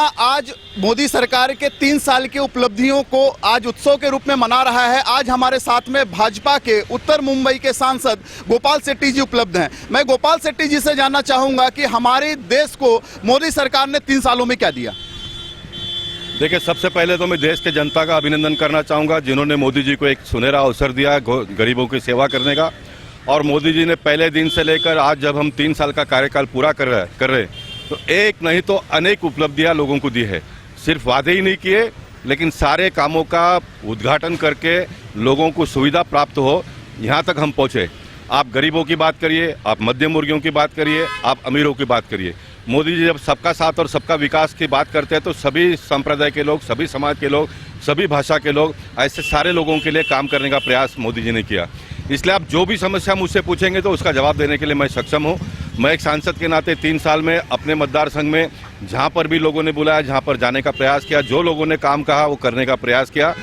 जहां आज मोदी सरकार के 3 साल की उपलब्धियों को आज उत्सव के रूप में मना रहा है। आज हमारे साथ में भाजपा के उत्तर मुंबई के सांसद गोपाल शेट्टी जी उपलब्ध हैं। मैं गोपाल शेट्टी जी से जानना चाहूंगा कि हमारे देश को मोदी सरकार ने 3 सालों में क्या दिया। देखिए, सबसे पहले तो मैं देश के जनता का अभिनंदन करना चाहूँगा जिन्होंने मोदी जी को एक सुनहरा अवसर दिया गरीबों की सेवा करने का। और मोदी जी ने पहले दिन से लेकर आज जब हम 3 साल का कार्यकाल पूरा कर रहे तो एक नहीं तो अनेक उपलब्धियां लोगों को दी है। सिर्फ वादे ही नहीं किए, लेकिन सारे कामों का उद्घाटन करके लोगों को सुविधा प्राप्त हो, यहाँ तक हम पहुँचे। आप गरीबों की बात करिए, आप मध्यम वर्गीयों की बात करिए, आप अमीरों की बात करिए। मोदी जी जब सबका साथ और सबका विकास की बात करते हैं तो सभी संप्रदाय के लोग, सभी समाज के लोग, सभी भाषा के लोग, ऐसे सारे लोगों के लिए काम करने का प्रयास मोदी जी ने किया। इसलिए आप जो भी समस्या मुझसे पूछेंगे तो उसका जवाब देने के लिए मैं सक्षम हूँ। मैं एक सांसद के नाते 3 साल में अपने मतदार संघ में जहाँ पर भी लोगों ने बुलाया, जहाँ पर जाने का प्रयास किया, जो लोगों ने काम कहा वो करने का प्रयास किया।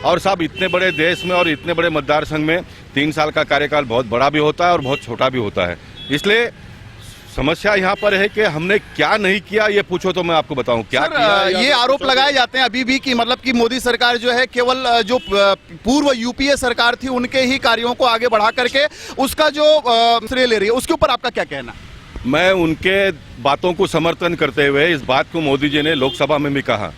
और साहब, इतने बड़े देश में और इतने बड़े मतदार संघ में 3 साल का कार्यकाल बहुत बड़ा भी होता है और बहुत छोटा भी होता है। इसलिए समस्या यहाँ पर है कि हमने क्या नहीं किया, ये पूछो तो मैं आपको बताऊं क्या किया। ये आरोप लगाए जाते हैं अभी भी कि मतलब कि मोदी सरकार जो है केवल जो पूर्व यूपीए सरकार थी उनके ही कार्यों को आगे बढ़ा करके उसका जो श्रेय ले रही है। उसके ऊपर आपका क्या कहना? मैं उनके बातों को समर्थन करते हुए इस बात को मोदी जी ने लोकसभा में भी कहा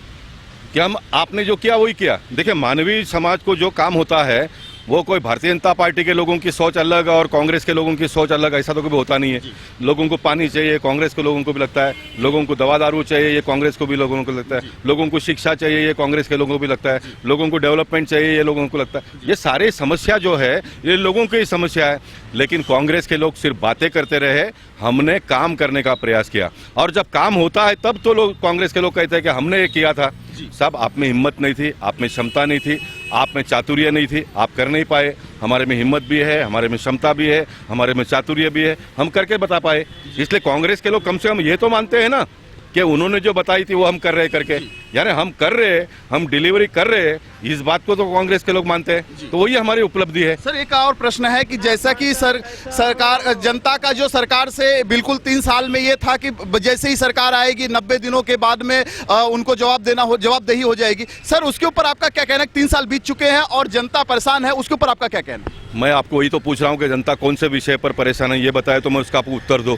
कि आपने जो किया वही किया। देखिए, मानवीय समाज को जो काम होता है वो कोई भारतीय जनता पार्टी के लोगों की सोच अलग और कांग्रेस के लोगों की सोच अलग, ऐसा तो कभी होता नहीं है। लोगों को पानी चाहिए, कांग्रेस के लोगों को भी लगता है। लोगों को दवा दारू चाहिए, ये कांग्रेस को भी लोगों को लगता है। लोगों को शिक्षा चाहिए, ये कांग्रेस के लोगों को भी लगता है। लोगों को डेवलपमेंट चाहिए, ये लोगों को लगता है। ये सारी समस्या जो है ये लोगों की समस्या है। लेकिन कांग्रेस के लोग सिर्फ बातें करते रहे, हमने काम करने का प्रयास किया। और जब काम होता है तब तो लोग, कांग्रेस के लोग कहते हैं कि हमने ये किया था। सब आप में हिम्मत नहीं थी, आप में क्षमता नहीं थी, आप में चातुर्य नहीं थी, आप कर नहीं पाए। हमारे में हिम्मत भी है, हमारे में क्षमता भी है, हमारे में चातुर्य भी है, हम करके बता पाए। इसलिए कांग्रेस के लोग कम से कम ये तो मानते हैं ना कि उन्होंने जो बताई थी वो हम कर रहे करके, यानी हम कर रहे, हम डिलीवरी कर रहे, इस बात को तो कांग्रेस के लोग मानते हैं। तो वही हमारी उपलब्धि है। सर, एक और प्रश्न है कि जैसा कि सरकार, जनता का जो सरकार से बिल्कुल 3 साल में ये था कि जैसे ही सरकार आएगी 90 दिनों के बाद में उनको जवाबदेही हो जाएगी। सर, उसके ऊपर आपका क्या कहना है? 3 साल बीत चुके हैं और जनता परेशान है, उसके ऊपर आपका क्या कहना है? मैं आपको वही तो पूछ रहा हूँ कि जनता कौन से विषय पर परेशान है, ये बताए तो मैं उसका आपको उत्तर दो।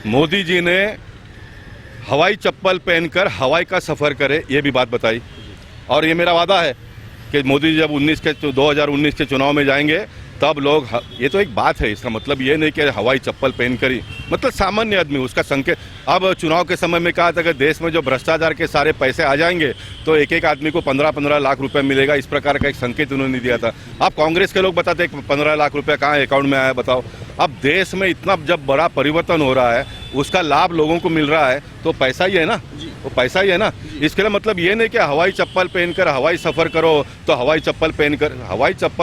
मोदी जी ने हवाई चप्पल पहनकर हवाई का सफ़र करे, ये भी बात बताई। और ये मेरा वादा है कि मोदी जी जब 2019 के चुनाव में जाएंगे तब लोग, ये तो एक बात है, इसका मतलब ये नहीं कि हवाई चप्पल पहनकर ही, मतलब सामान्य आदमी उसका संकेत। अब चुनाव के समय में कहा था कि देश में जो भ्रष्टाचार के सारे पैसे आ जाएंगे तो एक एक आदमी को 15-15 लाख रुपए मिलेगा, इस प्रकार का एक संकेत उन्होंने दिया था। अब कांग्रेस के लोग बताते 15 लाख रुपए कहाँ अकाउंट में आया, बताओ। अब देश में इतना जब बड़ा परिवर्तन हो रहा है, उसका लाभ लोगों को मिल रहा है, तो पैसा ही है ना, वो पैसा ही है ना। इसके लिए मतलब ये नहीं कि हवाई चप्पल पहनकर हवाई सफ़र करो तो हवाई चप्पल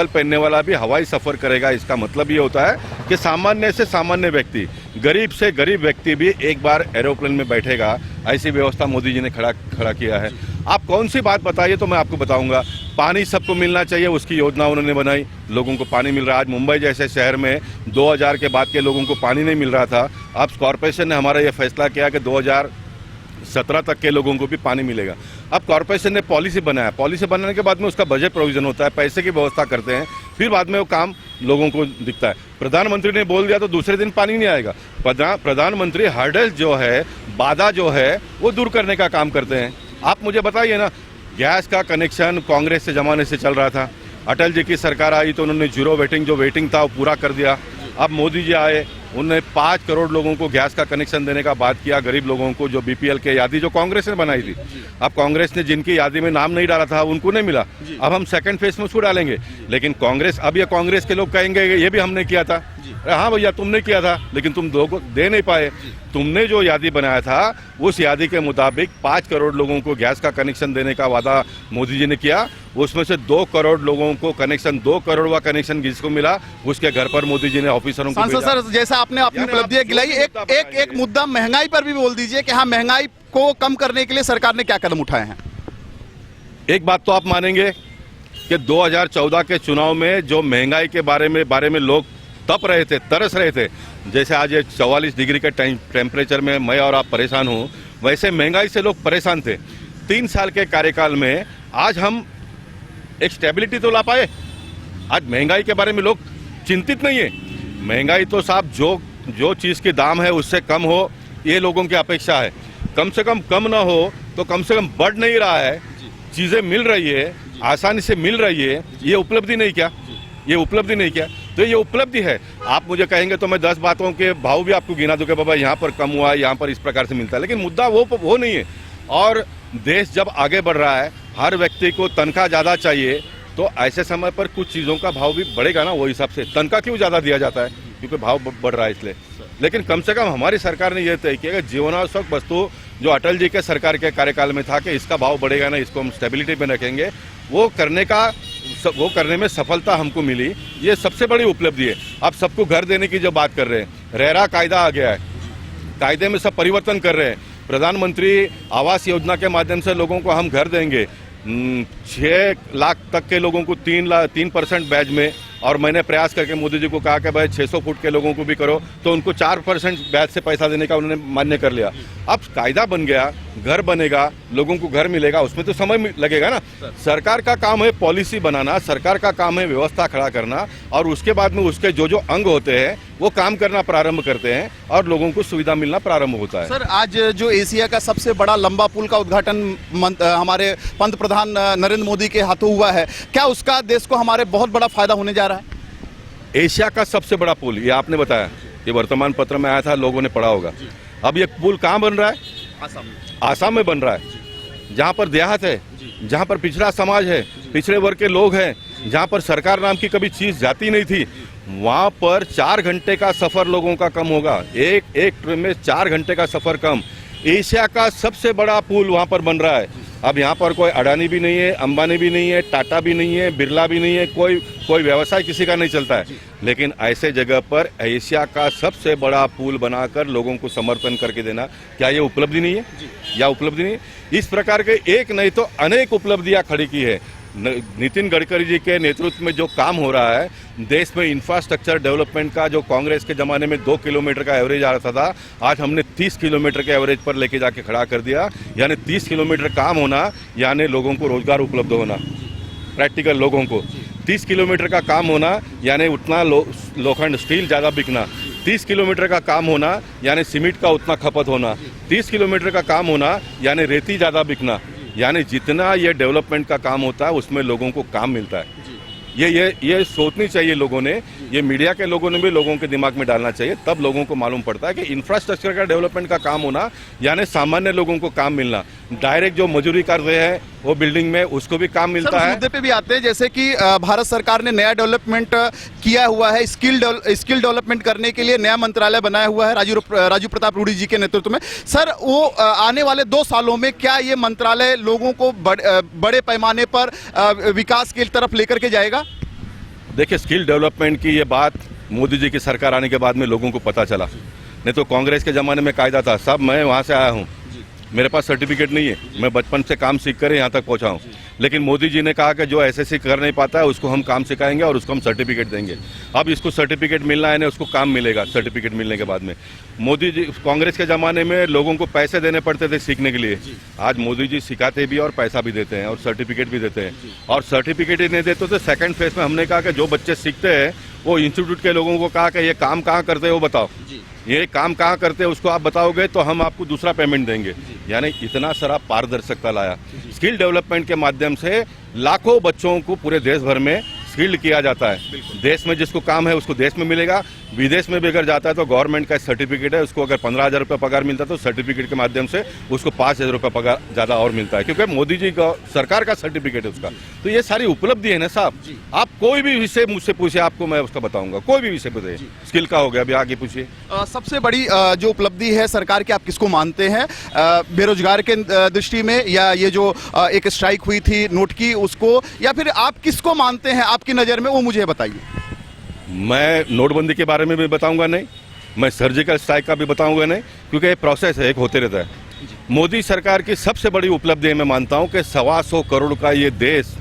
पहनने वाला भी हवाई सफ़र करेगा। इसका मतलब ये होता है कि सामान्य से सामान्य व्यक्ति, गरीब से गरीब व्यक्ति भी एक बार एरोप्लेन में बैठेगा। ऐसी व्यवस्था मोदी जी ने खड़ा किया है। आप कौन सी बात बताइए तो मैं आपको बताऊंगा। पानी सबको मिलना चाहिए, उसकी योजना उन्होंने बनाई, लोगों को पानी मिल रहा है। आज मुंबई जैसे शहर में 2000 के बाद के लोगों को पानी नहीं मिल रहा था। अब कॉरपोरेशन ने हमारा ये फैसला किया कि 2017 तक के लोगों को भी पानी मिलेगा। अब कॉरपोरेशन ने पॉलिसी बनाया, पॉलिसी बनाने के बाद में उसका बजट प्रोविजन होता है, पैसे की व्यवस्था करते हैं, फिर बाद में वो काम लोगों को दिखता है। प्रधानमंत्री ने बोल दिया तो दूसरे दिन पानी नहीं आएगा। प्रधानमंत्री हर्डल जो है, बाधा जो है, वो दूर करने का काम करते हैं। आप मुझे बताइए ना, गैस का कनेक्शन कांग्रेस के ज़माने से चल रहा था। अटल जी की सरकार आई तो उन्होंने जीरो वेटिंग था वो पूरा कर दिया। अब मोदी जी आए, उन्होंने 5 करोड़ लोगों को गैस का कनेक्शन देने का बात किया। गरीब लोगों को जो बीपीएल के यादी जो कांग्रेस ने बनाई थी, अब कांग्रेस ने जिनकी यादी में नाम नहीं डाला था उनको नहीं मिला। अब हम सेकंड फेज में उसको डालेंगे। लेकिन कांग्रेस के लोग कहेंगे ये भी हमने किया था। हाँ भैया, तुमने किया था, लेकिन तुम लोगों को दे नहीं पाए। तुमने जो यादी बनाया था उस यादी के मुताबिक 5 करोड़ लोगों को गैस का कनेक्शन देने का वादा मोदी जी ने किया। उसमें से 2 करोड़ लोगों को कनेक्शन, 2 करोड़वा कनेक्शन जिसको मिला उसके घर पर मोदी जी ने ऑफिसरों को भेजा। सर, जैसा आपने अपनी उपलब्धियां गिलाई, एक मुद्दा महंगाई पर भी बोल दीजिए कि हाँ, महंगाई को कम करने के लिए सरकार ने क्या कदम उठाए हैं? एक बात तो आप मानेंगे कि 2014 के चुनाव में जो महंगाई के बारे में लोग तप रहे थे, तरस रहे थे, जैसे आज ये 44 डिग्री के टेम्परेचर में मैं और आप परेशान हूँ, वैसे महंगाई से लोग परेशान थे। 3 साल के कार्यकाल में आज हम एक स्टेबिलिटी तो ला पाए। आज महंगाई के बारे में लोग चिंतित नहीं है। महंगाई तो साहब जो चीज़ की दाम है उससे कम हो, ये लोगों की अपेक्षा है। कम से कम ना हो तो कम से कम बढ़ नहीं रहा है, चीज़ें मिल रही है, आसानी से मिल रही है। ये उपलब्धि नहीं क्या? ये उपलब्धि नहीं क्या? तो ये उपलब्धि है। आप मुझे कहेंगे तो मैं 10 बातों के भाव भी आपको गिना दूंगा, बाबा यहाँ पर कम हुआ है, यहाँ पर इस प्रकार से मिलता है, लेकिन मुद्दा वो नहीं है। और देश जब आगे बढ़ रहा है, हर व्यक्ति को तनख्वाह ज़्यादा चाहिए, तो ऐसे समय पर कुछ चीज़ों का भाव भी बढ़ेगा ना। वो हिसाब से तनख्वाह क्यों ज़्यादा दिया जाता है? क्योंकि भाव बढ़ रहा है इसलिए। लेकिन कम से कम हमारी सरकार ने यह तय किया कि जीवनावश्यक वस्तु जो अटल जी के सरकार के कार्यकाल में था कि इसका भाव बढ़ेगा ना, इसको हम स्टेबिलिटी में रखेंगे, वो करने में सफलता हमको मिली। ये सबसे बड़ी उपलब्धि है। अब सबको घर देने की जो बात कर रहे हैं, रेरा कायदा आ गया है, कायदे में सब परिवर्तन कर रहे हैं। प्रधानमंत्री आवास योजना के माध्यम से लोगों को हम घर देंगे। 6 लाख तक के लोगों को 3% ब्याज में, और मैंने प्रयास करके मोदी जी को कहा कि भाई 600 फुट के लोगों को भी करो, तो उनको 4% ब्याज से पैसा देने का उन्होंने मान्य कर लिया। अब कायदा बन गया, घर बनेगा, लोगों को घर मिलेगा, उसमें तो समय लगेगा ना। सरकार का काम है पॉलिसी बनाना, सरकार का काम है व्यवस्था खड़ा करना, और उसके बाद में उसके जो अंग होते हैं वो काम करना प्रारंभ करते हैं और लोगों को सुविधा मिलना प्रारंभ होता है। सर, आज जो एशिया का सबसे बड़ा लंबा पुल का उद्घाटन हमारे पंत प्रधान नरेंद्र मोदी के हाथों हुआ है, क्या उसका देश को हमारे बहुत बड़ा फायदा होने जा रहा है? एशिया का सबसे बड़ा पुल, ये आपने बताया, ये वर्तमान पत्र में आया था, लोगों ने पढ़ा होगा। अब ये पुल कहाँ बन रहा है? आसाम में बन रहा है, जहाँ पर देहात है, जहाँ पर पिछड़ा समाज है, पिछड़े वर्ग के लोग हैं, जहाँ पर सरकार नाम की कभी चीज जाती नहीं थी, वहाँ पर 4 घंटे का सफर लोगों का कम होगा। एक ट्रेन में 4 घंटे का सफर कम। एशिया का सबसे बड़ा पुल वहाँ पर बन रहा है। अब यहाँ पर कोई अडानी भी नहीं है, अंबानी भी नहीं है, टाटा भी नहीं है, बिरला भी नहीं है, कोई व्यवसाय किसी का नहीं चलता है। लेकिन ऐसे जगह पर एशिया का सबसे बड़ा पुल बनाकर लोगों को समर्थन करके देना, क्या ये उपलब्धि नहीं है? या उपलब्धि नहीं है? इस प्रकार के एक नहीं तो अनेक उपलब्धियां खड़ी की है। नितिन गडकरी जी के नेतृत्व में जो काम हो रहा है, देश में इंफ्रास्ट्रक्चर डेवलपमेंट का जो कांग्रेस के ज़माने में 2 किलोमीटर का एवरेज आ रहा था, आज हमने 30 किलोमीटर के एवरेज पर लेके जाके खड़ा कर दिया। यानी 30 किलोमीटर काम होना, यानी लोगों को रोजगार उपलब्ध होना, प्रैक्टिकल लोगों को। 30 किलोमीटर का काम होना यानी उतना लोखंड स्टील ज़्यादा बिकना। 30 किलोमीटर का काम होना यानी सीमेंट का उतना खपत होना। 30 किलोमीटर का काम होना यानी रेती ज़्यादा बिकना। यानी जितना ये डेवलपमेंट का काम होता है उसमें लोगों को काम मिलता है। ये सोचनी चाहिए लोगों ने, ये मीडिया के लोगों ने भी लोगों के दिमाग में डालना चाहिए, तब लोगों को मालूम पड़ता है कि इंफ्रास्ट्रक्चर का डेवलपमेंट का काम होना यानी सामान्य लोगों को काम मिलना। डायरेक्ट जो मजदूरी कर रहे हैं वो बिल्डिंग में, उसको भी काम मिलता है। मुद्दे पे भी आते हैं, जैसे कि भारत सरकार ने नया डेवलपमेंट किया हुआ है, स्किल डेवलपमेंट करने के लिए नया मंत्रालय बनाया हुआ है राजू प्रताप रूडी जी के नेतृत्व में। सर, वो आने वाले 2 सालों में क्या ये मंत्रालय लोगों को बड़े पैमाने पर विकास की तरफ लेकर के जाएगा? देखिए, स्किल डेवलपमेंट की ये बात मोदी जी की सरकार आने के बाद में लोगों को पता चला। नहीं तो कांग्रेस के ज़माने में कायदा था, सब मैं वहाँ से आया हूँ, मेरे पास सर्टिफिकेट नहीं है, मैं बचपन से काम सीख कर यहाँ तक पहुँचा हूँ। लेकिन मोदी जी ने कहा कि जो एसएससी कर नहीं पाता है उसको हम काम सिखाएंगे और उसको हम सर्टिफिकेट देंगे। अब इसको सर्टिफिकेट मिलना है ना, उसको काम मिलेगा सर्टिफिकेट मिलने के बाद में। मोदी जी, कांग्रेस के ज़माने में लोगों को पैसे देने पड़ते थे सीखने के लिए, आज मोदी जी सिखाते भी और पैसा भी देते हैं और सर्टिफिकेट भी देते हैं। और सर्टिफिकेट ही नहीं देते तो सेकंड फेज में हमने कहा कि जो बच्चे सीखते हैं वो इंस्टीट्यूट के लोगों को कहा कि ये काम कहाँ करते हैं वो बताओ, ये काम कहाँ करते हैं उसको आप बताओगे तो हम आपको दूसरा पेमेंट देंगे। यानी इतना सारा पारदर्शिता लाया। स्किल डेवलपमेंट के माध्यम से लाखों बच्चों को पूरे देश भर में स्किल्ड किया जाता है। देश में जिसको काम है उसको देश में मिलेगा, विदेश में भी अगर जाता है तो गवर्नमेंट का सर्टिफिकेट है, उसको अगर 15,000 रुपये पगार मिलता है तो सर्टिफिकेट के माध्यम से उसको 5,000 रुपये पगार ज़्यादा और मिलता है, क्योंकि मोदी जी का सरकार का सर्टिफिकेट है उसका। तो ये सारी उपलब्धि है ना साहब। आप कोई भी विषय मुझसे पूछिए, आपको मैं उसका बताऊंगा। कोई भी विषय पूछिए, स्किल का हो गया, अभी आगे पूछिए। सबसे बड़ी जो उपलब्धि है सरकार की, आप किसको मानते हैं? बेरोजगार के दृष्टि में, या ये जो एक स्ट्राइक हुई थी नोट की उसको, या फिर आप किसको मानते हैं आपकी नज़र में, वो मुझे बताइए। मैं नोटबंदी के बारे में भी बताऊंगा नहीं, मैं सर्जिकल स्ट्राइक का भी बताऊंगा नहीं, क्योंकि ये प्रोसेस है, एक होते रहता है। मोदी सरकार की सबसे बड़ी उपलब्धि मैं मानता हूं कि 125 करोड़ का ये देश,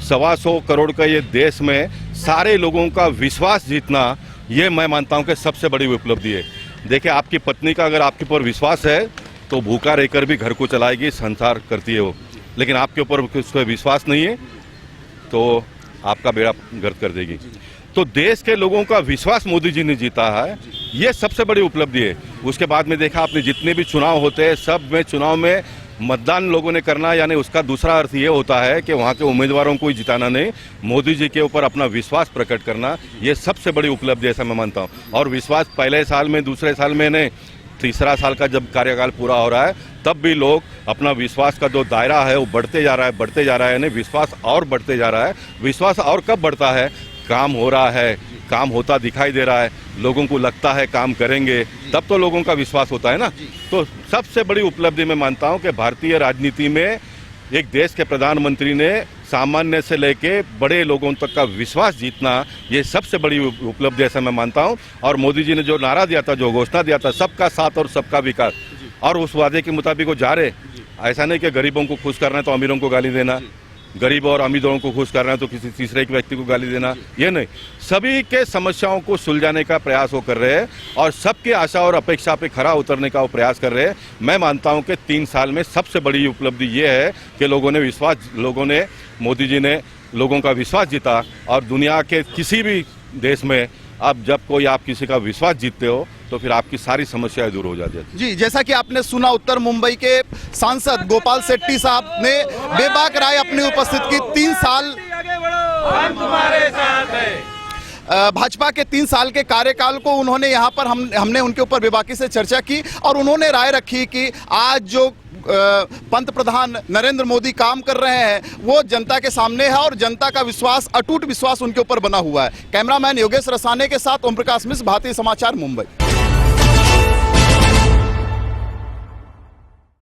125 करोड़ का ये देश में सारे लोगों का विश्वास जीतना, ये मैं मानता हूं कि सबसे बड़ी उपलब्धि है। देखिए, आपकी पत्नी का अगर आपके ऊपर विश्वास है तो भूखा रहकर भी घर को चलाएगी, संसार करती है वो। लेकिन आपके ऊपर उस पर विश्वास नहीं है तो आपका बेड़ा गर्क कर देगी। तो देश के लोगों का विश्वास मोदी जी ने जीता है, ये सबसे बड़ी उपलब्धि है। उसके बाद में देखा आपने जितने भी चुनाव होते हैं सब में चुनाव में मतदान लोगों ने करना, यानी उसका दूसरा अर्थ ये होता है कि वहाँ के उम्मीदवारों को ही जिताना नहीं, मोदी जी के ऊपर अपना विश्वास प्रकट करना, ये सबसे बड़ी उपलब्धि ऐसा मैं मानता हूँ। और विश्वास पहले साल में, दूसरे साल में नहीं, तीसरा साल का जब कार्यकाल पूरा हो रहा है तब भी लोग अपना विश्वास का जो दायरा है वो बढ़ते जा रहा है, बढ़ते जा रहा है, यानी विश्वास और बढ़ते जा रहा है। विश्वास और कब बढ़ता है? काम हो रहा है, काम होता दिखाई दे रहा है, लोगों को लगता है काम करेंगे, तब तो लोगों का विश्वास होता है ना। तो सबसे बड़ी उपलब्धि मैं मानता हूं कि भारतीय राजनीति में एक देश के प्रधानमंत्री ने सामान्य से लेके बड़े लोगों तक का विश्वास जीतना, ये सबसे बड़ी उपलब्धि ऐसा मैं मानता हूं। और मोदी जी ने जो नारा दिया था, जो घोषणा दिया था, सबका साथ और सबका विकास, और उस वादे के मुताबिक वो जा रहे। ऐसा नहीं कि गरीबों को खुश करना है तो अमीरों को गाली देना, गरीब और अमीरों को खुश करना है तो किसी तीसरे एक व्यक्ति को गाली देना, ये नहीं। सभी के समस्याओं को सुलझाने का प्रयास वो कर रहे हैं और सबके आशा और अपेक्षा पे खरा उतरने का वो प्रयास कर रहे हैं। मैं मानता हूं कि 3 साल में सबसे बड़ी उपलब्धि ये है कि लोगों ने मोदी जी ने लोगों का विश्वास जीता। और दुनिया के किसी भी देश में अब जब कोई आप किसी का विश्वास जीतते हो तो फिर आपकी सारी समस्याएं दूर हो जाती है। जी, जैसा कि आपने सुना, उत्तर मुंबई के सांसद गोपाल शेट्टी साहब ने बेबाक राय अपनी उपस्थित की। 3 साल हम तुम्हारे साथ हैं। भाजपा के 3 साल के कार्यकाल को उन्होंने यहाँ पर हमने उनके ऊपर बेबाकी से चर्चा की और उन्होंने राय रखी कि आज जो पंत प्रधान नरेंद्र मोदी काम कर रहे हैं वो जनता के सामने है और जनता का विश्वास, अटूट विश्वास उनके ऊपर बना हुआ है। कैमरामैन योगेश रसाने के साथ ओम प्रकाश मिश्र, भारतीय समाचार, मुंबई।